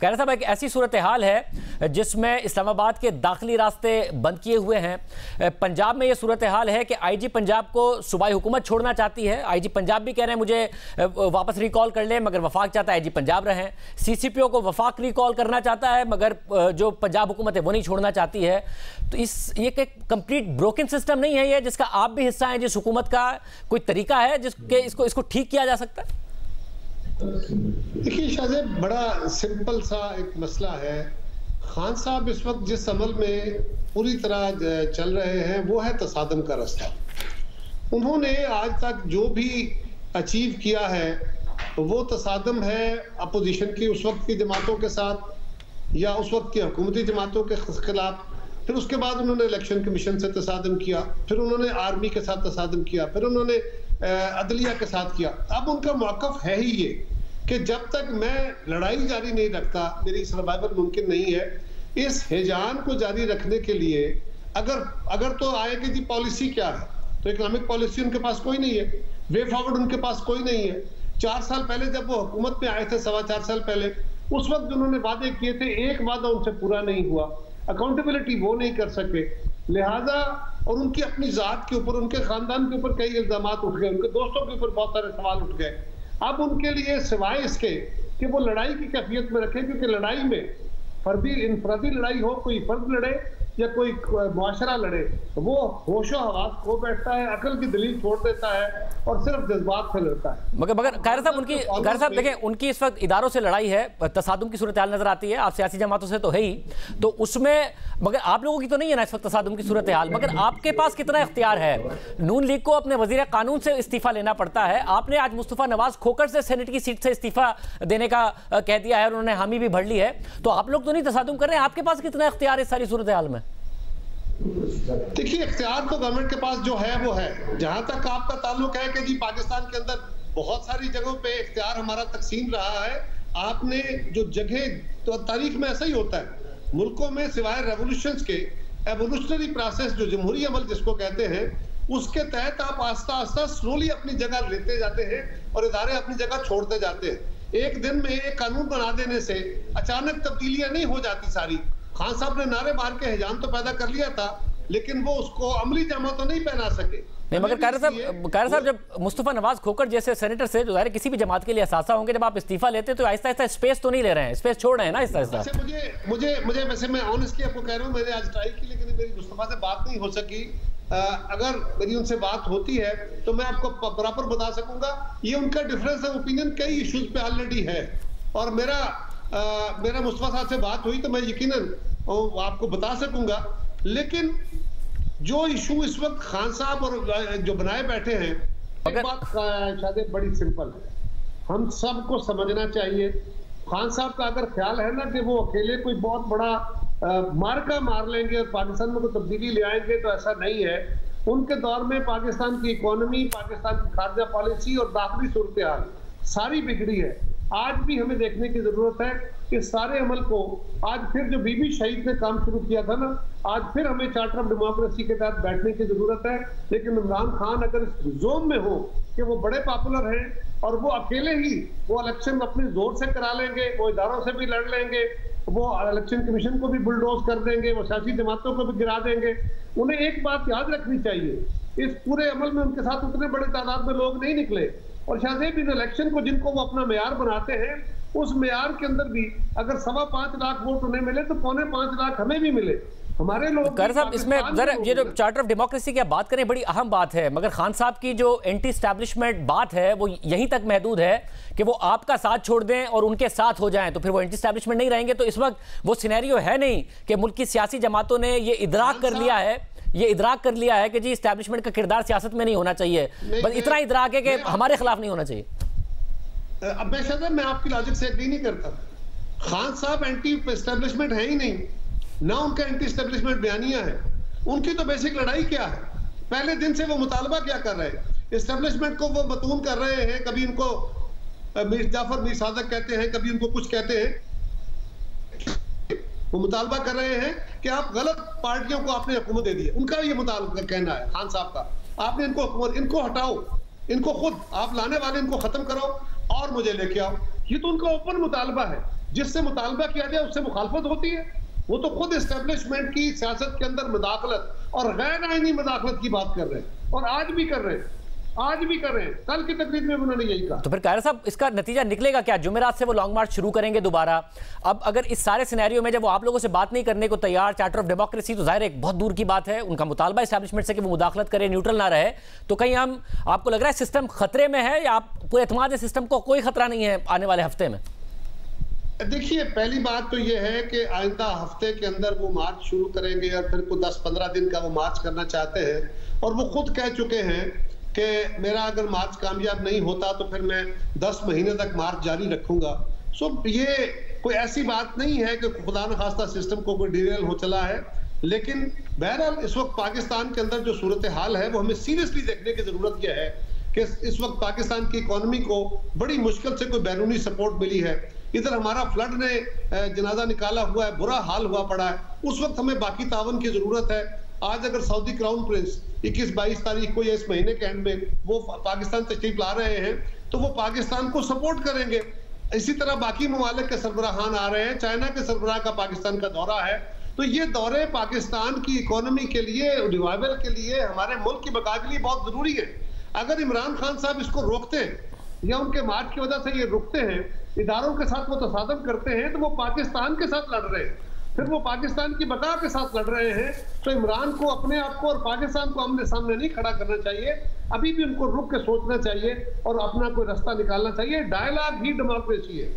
खैर साहब, एक ऐसी सूरत हाल है जिसमें इस्लामाबाद के दाखिली रास्ते बंद किए हुए हैं। पंजाब में ये सूरत हाल है कि आईजी पंजाब को सूबाई हुकूमत छोड़ना चाहती है। आईजी पंजाब भी कह रहे हैं मुझे वापस रिकॉल कर ले, मगर वफाक चाहता है आईजी पंजाब रहें। सीसीपीओ को वफाक रिकॉल करना चाहता है, मगर जो पंजाब हुकूमत है वो नहीं छोड़ना चाहती है। तो ये एक कंप्लीट ब्रोकन सिस्टम नहीं है ये, जिसका आप भी हिस्सा हैं, जिस हुकूमत का कोई तरीका है जिसके इसको ठीक किया जा सकता है? देखिए शाहजेब, बड़ा सिंपल सा एक मसला है। खान साहब इस वक्त जिस अमल में पूरी तरह चल रहे हैं वो है तसादम का रास्ता। उन्होंने आज तक जो भी अचीव किया है वो तसादम है अपोजिशन की उस वक्त की जमातों के साथ या उस वक्त की हुकूमती जमातों के खिलाफ। फिर उसके बाद उन्होंने इलेक्शन कमीशन से तसादम किया, फिर उन्होंने आर्मी के साथ तसादम किया, फिर उन्होंने अदलिया के साथ किया। अब उनका मौक़िफ़ है ही ये कि जब तक मैं लड़ाई जारी नहीं रखता मेरी सर्वाइवल मुमकिन नहीं है। इस हिजान को जारी रखने के लिए अगर तो आए कि जी पॉलिसी क्या है, तो इकोनॉमिक पॉलिसी उनके पास कोई नहीं है, वे फॉरवर्ड उनके पास कोई नहीं है। 4 साल पहले जब वो हुकूमत में आए थे, 4.25 साल पहले, उस वक्त उन्होंने वादे किए थे, एक वादा उनसे पूरा नहीं हुआ, अकाउंटेबिलिटी वो नहीं कर सके, लिहाजा और उनकी अपनी जात के ऊपर, उनके खानदान के ऊपर कई इल्जामात उठ गए, उनके दोस्तों के ऊपर बहुत सारे सवाल उठ गए। अब उनके लिए सिवाय इसके कि वो लड़ाई की कैफियत में रखें, क्योंकि लड़ाई में इनफरादी लड़ाई हो, कोई फर्द लड़े या कोई मुआशरा लड़े, वो होशो हवास खो बैठता है, अकल की दलील छोड़ देता है और सिर्फ जज्बात से लड़ता है। मगर खैर साहब देखें, उनकी इस वक्त इदारों से लड़ाई है, तसादुम की सूरत हाल नजर आती है। आप सियासी जमातों से तो है ही, तो उसमें मगर आप लोगों की तो नहीं है ना इस वक्त तसादुम की सूरत हाल। मगर आपके पास कितना इख्तियार है? नून लीग को अपने वजीर कानून से इस्तीफा लेना पड़ता है। आपने आज मुस्तफा नवाज खोखर से सेनेट की सीट से इस्तीफा देने का कह दिया है और उन्होंने हामी भी भर ली है, तो आप लोग तो नहीं तसादुम कर रहे हैं। आपके पास कितना इख्तियार है इस सारी सूरत हाल में? देखिए, इख्तियार तो गवर्नमेंट के पास जो है वो है। जहां तक आपका ताल्लुक है कि जी पाकिस्तान के अंदर बहुत सारी जगहों पे इख्तियार हमारा तकसीम रहा है। आपने जो जगह, तो तारीख में ऐसा ही होता है, मुल्कों में सिवाय रेवोल्यूशंस के एवोल्यूशनरी प्रोसेस जो जमहूरी अमल जिसको कहते हैं, उसके तहत आप आस्ता आस्ता स्लोली अपनी जगह लेते जाते हैं और इदारे अपनी जगह छोड़ते जाते हैं। एक दिन में एक कानून बना देने से अचानक तब्दीलियां नहीं हो जाती सारी। खान साहब ने नारे मार के हिजान तो पैदा कर लिया था, लेकिन वो उसको अमली जामा तो नहीं पहना सके। नहीं, मगर कार साहब जब मुस्तफा नवाज खोखर जैसे सेनेटर से जो किसी भी जमात के लिए असासा होंगे, जब आप इस्तीफा लेते तो आहिस्ता आहिस्ता स्पेस तो नहीं ले रहे हैं, स्पेस छोड़ रहे हैं ना आहिस्ता आहिस्ता। मुझे वैसे मैं ऑनेस्टली आपको कह रहा हूँ, मैंने आज ट्राई की लेकिन मेरी मुस्तफा से बात नहीं हो सकी। अगर मेरी उनसे बात होती है तो मैं आपको बराबर बता सकूंगा। ये उनका डिफरेंस ऑफ ओपिनियन कई इश्यूज पे ऑलरेडी है, और मेरा मुस्तफा साहब से बात हुई तो मैं यकीनन आपको बता सकूंगा। लेकिन जो इशू इस वक्त खान साहब और जो बनाए बैठे हैं, एक बात शायद बड़ी सिंपल है, हम सबको समझना चाहिए। खान साहब का अगर ख्याल है ना कि वो अकेले कोई बहुत बड़ा मार्का मार लेंगे और पाकिस्तान में कोई तब्दीली ले आएंगे, तो ऐसा नहीं है। उनके दौर में पाकिस्तान की इकोनॉमी, पाकिस्तान की खारजा पॉलिसी और दाखिली सूरत हाल सारी बिगड़ी है। आज भी हमें देखने की जरूरत है कि सारे अमल को आज फिर जो बीबी शहीद ने काम शुरू किया था ना, आज फिर हमें चार्टर ऑफ डेमोक्रेसी के तहत बैठने की जरूरत है। लेकिन इमरान खान अगर इस जोन में हो कि वो बड़े पॉपुलर हैं और वो अकेले ही वो इलेक्शन अपने जोर से करा लेंगे, वो इदारों से भी लड़ लेंगे, वो इलेक्शन कमीशन को भी बुलडोज कर देंगे, वो सियासी जमातों को भी गिरा देंगे, उन्हें एक बात याद रखनी चाहिए, इस पूरे अमल में उनके साथ उतने बड़े तादाद में लोग नहीं निकले। और शायद इन इलेक्शन को जिनको वो अपना मेयार बनाते हैं, उस मेयार के अंदर भी अगर 5.25 लाख वोट उन्हें मिले तो 4.25 लाख हमें भी मिले। हमारे लोग साहब इसमें जरा ये जो चार्टर ऑफ डेमोक्रेसी की आप बात करें, बड़ी अहम बात है, मगर खान साहब की जो एंटी एस्टैब्लिशमेंट बात है वो यहीं तक महदूद है कि वो आपका साथ छोड़ दें और उनके साथ हो जाएं, तो फिर वो एंटी एस्टैब्लिशमेंट नहीं रहेंगे। तो इस वक्त वो सिनेरियो है नहीं कि मुल्क की सियासी जमातों ने ये इदराक कर लिया है कि जी एस्टैब्लिशमेंट का किरदार सियासत में नहीं होना चाहिए, बस इतना इदराक है कि हमारे खिलाफ नहीं होना चाहिए। अब मैं आपकी लॉजिक से एग्री नहीं करता। खान साहब एंटी एस्टैब्लिशमेंट है ही नहीं, ना उनका एंटी एस्टैब्लिशमेंट बयानिया है। उनकी तो बेसिक लड़ाई क्या है, पहले दिन से वो मुतालबा क्या कर रहे हैं, एस्टैब्लिशमेंट को वो बतून कर रहे हैं। कभी इनको मीर जाफर मीर सादक कहते हैं, कभी उनको कुछ कहते हैं। वो मुतालबा कर रहे हैं कि आप गलत पार्टियों को आपने हुकूमत दे दी है, उनका ये मुतालबा कहना है खान साहब का। आपने इनको हटाओ, इनको खुद आप लाने वाले इनको खत्म करो और मुझे लेके आओ, ये तो उनका ओपन मुतालबा है। जिससे मुतालबा किया जाए उससे मुखालफत होती है। वो तो खुद एस्टेब्लिशमेंट की सियासत के अंदर मुदाखलत और गैर आईनी मुदाखलत की बात कर रहे हैं, और आज भी कर रहे हैं, आज भी कर रहे हैं। कल की तकरीर में उन्होंने यही कहा। तो फिर कायरा साहब, इसका नतीजा निकलेगा क्या? जुमेरात से वो लॉन्ग मार्च शुरू करेंगे दोबारा। अब अगर इस सारे सिनेरियो में जब वो आप लोगों से बात नहीं करने को तैयार, चार्टर ऑफ डेमोक्रेसी तो जाहिर एक बहुत दूर की बात है, उनका मुतालबा एस्टैब्लिशमेंट से कि वो मुदाखलत करे, न्यूट्रल ना रहे, तो कहीं हम आपको लग रहा है सिस्टम खतरे में है, या आप पूरे एतमाद है सिस्टम को कोई खतरा नहीं है आने वाले हफ्ते में? देखिए, पहली बात तो ये है कि आइंदा हफ्ते के अंदर वो मार्च शुरू करेंगे और फिर को 10-15 दिन का वो मार्च करना चाहते हैं, और वो खुद कह चुके हैं कि मेरा अगर मार्च कामयाब नहीं होता तो फिर मैं 10 महीने तक मार्च जारी रखूंगा। सो ये कोई ऐसी बात नहीं है कि खुदा न खास्ता सिस्टम को कोई डिरेल हो चला है, लेकिन बहरहाल इस वक्त पाकिस्तान के अंदर जो सूरत हाल है वो हमें सीरियसली देखने की जरूरत यह है कि इस वक्त पाकिस्तान की इकोनॉमी को बड़ी मुश्किल से कोई बैरूनी सपोर्ट मिली है। इधर हमारा फ्लड ने जनाजा निकाला हुआ है, बुरा हाल हुआ पड़ा है। उस वक्त हमें बाकी तावन की जरूरत है। आज अगर सऊदी क्राउन प्रिंस 21-22 तारीख को या इस महीने के एंड में वो पाकिस्तान तशरीफ ला रहे हैं तो वो पाकिस्तान को सपोर्ट करेंगे। इसी तरह बाकी ममालिक के सरबराहान आ रहे हैं, चाइना के सरबराह का पाकिस्तान का दौरा है। तो ये दौरे पाकिस्तान की इकोनॉमी के लिए, रिवाइवल के लिए, हमारे मुल्क की बका के लिए बहुत जरूरी है। अगर इमरान खान साहब इसको रोकते हैं या उनके मार्च की वजह से ये रुकते हैं, इदारों के साथ वो तसादम करते हैं, तो वो पाकिस्तान के साथ लड़ रहे हैं, फिर वो पाकिस्तान की बका के साथ लड़ रहे हैं। तो इमरान को अपने आप को और पाकिस्तान को आमने सामने नहीं खड़ा करना चाहिए, अभी भी उनको रुक के सोचना चाहिए और अपना कोई रास्ता निकालना चाहिए। डायलॉग ही डेमोक्रेसी है।